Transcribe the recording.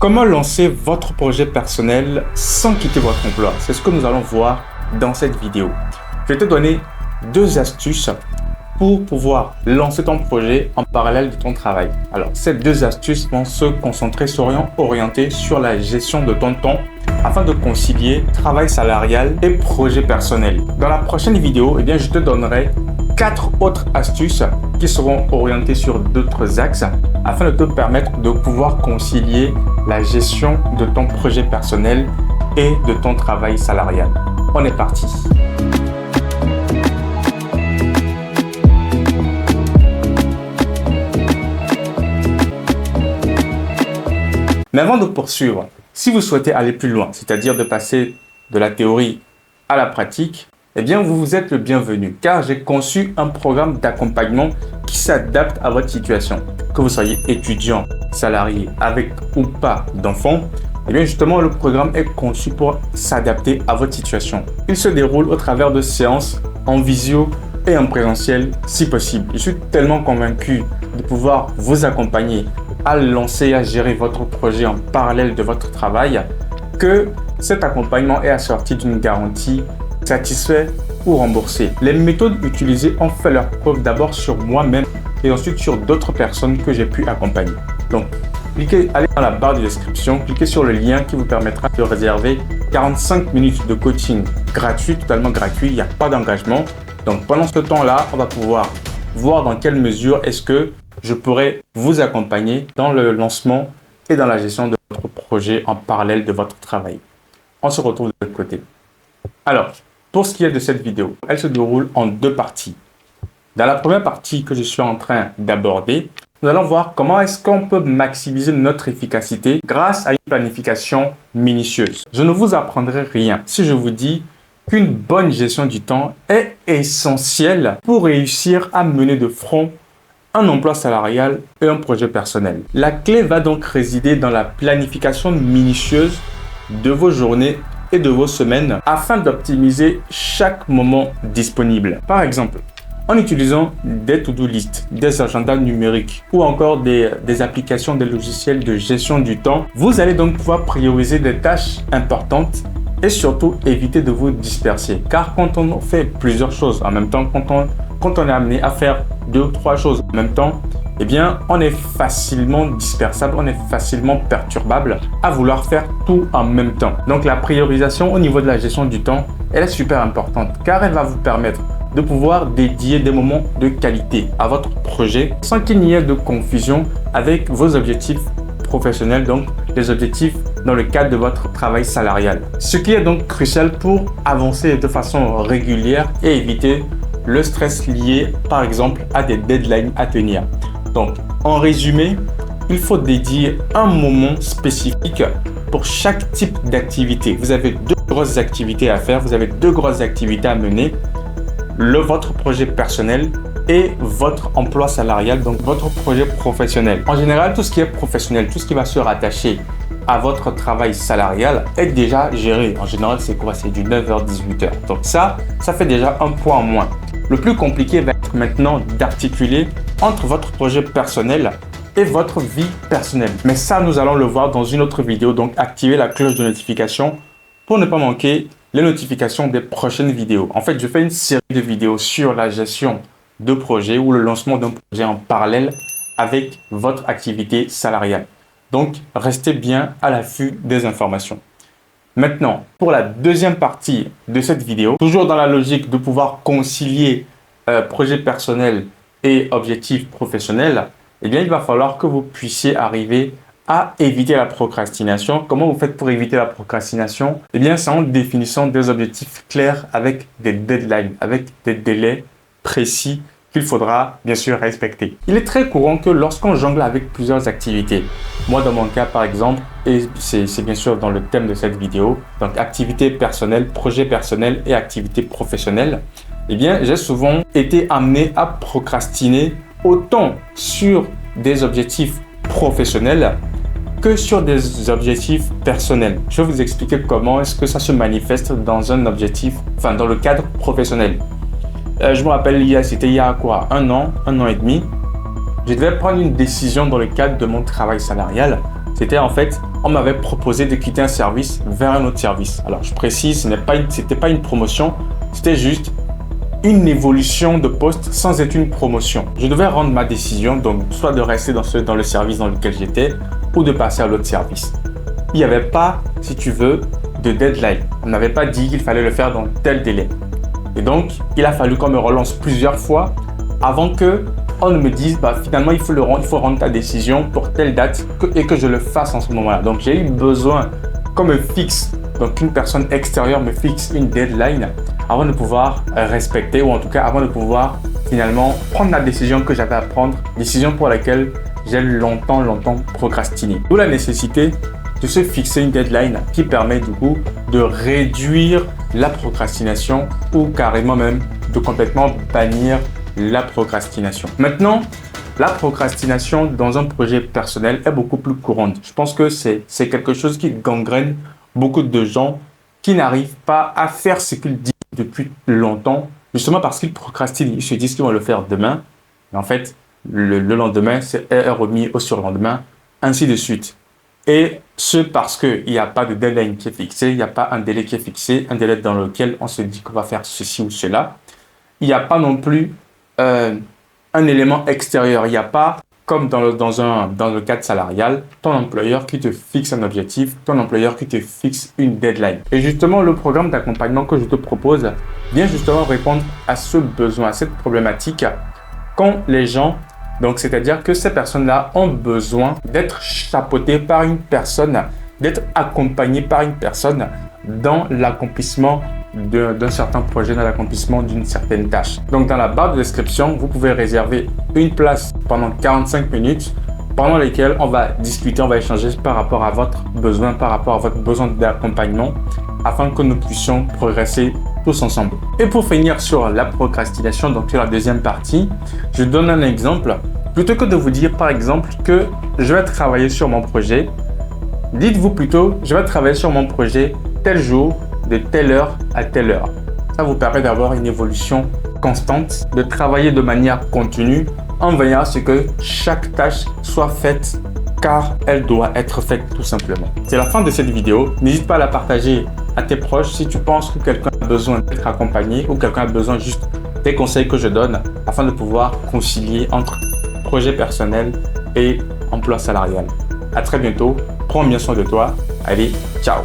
Comment lancer votre projet personnel sans quitter votre emploi? C'est ce que nous allons voir dans cette vidéo. Je vais te donner 2 astuces pour pouvoir lancer ton projet en parallèle de ton travail. Alors, ces 2 astuces vont se concentrer, seront orientées sur la gestion de ton temps afin de concilier travail salarial et projet personnel. Dans la prochaine vidéo, je te donnerai 4 autres astuces qui seront orientées sur d'autres axes afin de te permettre de pouvoir concilier la gestion de ton projet personnel et de ton travail salarial. On est parti. Mais avant de poursuivre, si vous souhaitez aller plus loin, c'est-à-dire de passer de la théorie à la pratique, vous êtes le bienvenu car j'ai conçu un programme d'accompagnement qui s'adapte à votre situation. Que vous soyez étudiant, salarié, avec ou pas d'enfants, justement le programme est conçu pour s'adapter à votre situation. Il se déroule au travers de séances en visio et en présentiel si possible. Je suis tellement convaincu de pouvoir vous accompagner à lancer, à gérer votre projet en parallèle de votre travail que cet accompagnement est assorti d'une garantie satisfait ou remboursé. Les méthodes utilisées ont fait leur preuve d'abord sur moi-même et ensuite sur d'autres personnes que j'ai pu accompagner. Donc, allez dans la barre de description, cliquez sur le lien qui vous permettra de réserver 45 minutes de coaching gratuit, totalement gratuit, il n'y a pas d'engagement. Donc, pendant ce temps-là, on va pouvoir voir dans quelle mesure est-ce que je pourrais vous accompagner dans le lancement et dans la gestion de votre projet en parallèle de votre travail. On se retrouve de l'autre côté. Alors, pour ce qui est de cette vidéo, elle se déroule en 2 parties. Dans la première partie que je suis en train d'aborder, nous allons voir comment est-ce qu'on peut maximiser notre efficacité grâce à une planification minutieuse. Je ne vous apprendrai rien si je vous dis qu'une bonne gestion du temps est essentielle pour réussir à mener de front un emploi salarial et un projet personnel. La clé va donc résider dans la planification minutieuse de vos journées et de vos semaines afin d'optimiser chaque moment disponible. Par exemple, en utilisant des to-do list, des agendas numériques ou encore des applications, des logiciels de gestion du temps, vous allez donc pouvoir prioriser des tâches importantes et surtout éviter de vous disperser. Car quand on fait plusieurs choses en même temps, quand on est amené à faire 2 ou 3 choses en même temps, on est facilement dispersable, on est facilement perturbable à vouloir faire tout en même temps. Donc la priorisation au niveau de la gestion du temps, elle est super importante car elle va vous permettre de pouvoir dédier des moments de qualité à votre projet sans qu'il n'y ait de confusion avec vos objectifs professionnels, donc les objectifs dans le cadre de votre travail salarial. Ce qui est donc crucial pour avancer de façon régulière et éviter le stress lié par exemple à des deadlines à tenir. Donc, en résumé, il faut dédier un moment spécifique pour chaque type d'activité. Vous avez 2 grosses activités à faire, vous avez 2 grosses activités à mener, votre projet personnel et votre emploi salarial, donc votre projet professionnel. En général, tout ce qui est professionnel, tout ce qui va se rattacher à votre travail salarial est déjà géré. En général, c'est quoi? C'est du 9h-18h. Donc ça fait déjà un point en moins. Le plus compliqué va être maintenant d'articuler entre votre projet personnel et votre vie personnelle. Mais ça, nous allons le voir dans une autre vidéo. Donc, activez la cloche de notification pour ne pas manquer les notifications des prochaines vidéos. En fait, je fais une série de vidéos sur la gestion de projet ou le lancement d'un projet en parallèle avec votre activité salariale. Donc, restez bien à l'affût des informations. Maintenant, pour la deuxième partie de cette vidéo, toujours dans la logique de pouvoir concilier projet personnel et objectifs professionnels, il va falloir que vous puissiez arriver à éviter la procrastination. Comment vous faites pour éviter la procrastination? C'est en définissant des objectifs clairs avec des deadlines, avec des délais précis qu'il faudra bien sûr respecter. Il est très courant que lorsqu'on jongle avec plusieurs activités, moi dans mon cas par exemple, et c'est bien sûr dans le thème de cette vidéo, donc activité personnelle, projet personnel et activité professionnelle, j'ai souvent été amené à procrastiner autant sur des objectifs professionnels que sur des objectifs personnels. Je vais vous expliquer comment est-ce que ça se manifeste dans un objectif, dans le cadre professionnel. Je me rappelle, c'était il y a quoi, un an et demi, je devais prendre une décision dans le cadre de mon travail salarial C'était en fait, on m'avait proposé de quitter un service vers un autre service. Alors, je précise, c'était pas une promotion, c'était juste une évolution de poste sans être une promotion. Je devais rendre ma décision, donc soit de rester dans le service dans lequel j'étais ou de passer à l'autre service. Il n'y avait pas, si tu veux, de deadline. On n'avait pas dit qu'il fallait le faire dans tel délai. Et donc, il a fallu qu'on me relance plusieurs fois avant que on me dise finalement il faut rendre ta décision pour telle date et que je le fasse en ce moment-là. Donc, j'ai eu besoin qu'on me fixe, donc qu'une personne extérieure me fixe une deadline avant de pouvoir respecter ou en tout cas avant de pouvoir finalement prendre la décision que j'avais à prendre, décision pour laquelle j'ai longtemps procrastiné. D'où la nécessité de se fixer une deadline qui permet du coup de réduire la procrastination ou carrément même de complètement bannir la procrastination. Maintenant, la procrastination dans un projet personnel est beaucoup plus courante. Je pense que c'est quelque chose qui gangrène beaucoup de gens qui n'arrivent pas à faire ce qu'ils disent depuis longtemps, justement parce qu'ils procrastinent. Ils se disent qu'ils vont le faire demain, mais en fait, le lendemain, est remis au surlendemain, ainsi de suite. Et ce parce qu'il n'y a pas de deadline qui est fixé, il n'y a pas un délai qui est fixé, un délai dans lequel on se dit qu'on va faire ceci ou cela. Il n'y a pas non plus un élément extérieur. Il n'y a pas, comme dans le cadre salarial, ton employeur qui te fixe un objectif, ton employeur qui te fixe une deadline. Et justement, le programme d'accompagnement que je te propose vient justement répondre à ce besoin, à cette problématique quand les gens, donc c'est-à-dire que ces personnes-là ont besoin d'être chapeautées par une personne, d'être accompagnées par une personne dans l'accomplissement d'un certain projet, dans l'accomplissement d'une certaine tâche. Donc dans la barre de description, vous pouvez réserver une place pendant 45 minutes pendant lesquelles on va discuter, on va échanger par rapport à votre besoin, par rapport à votre besoin d'accompagnement afin que nous puissions progresser tous ensemble. Et pour finir sur la procrastination, donc sur la deuxième partie, je donne un exemple. Plutôt que de vous dire par exemple que je vais travailler sur mon projet, dites-vous plutôt je vais travailler sur mon projet tel jour, de telle heure à telle heure. Ça vous permet d'avoir une évolution constante, de travailler de manière continue en veillant à ce que chaque tâche soit faite car elle doit être faite tout simplement. C'est la fin de cette vidéo. N'hésite pas à la partager à tes proches si tu penses que quelqu'un a besoin d'être accompagné ou quelqu'un a besoin juste des conseils que je donne afin de pouvoir concilier entre projet personnel et emploi salarial. À très bientôt. Prends bien soin de toi. Allez, ciao!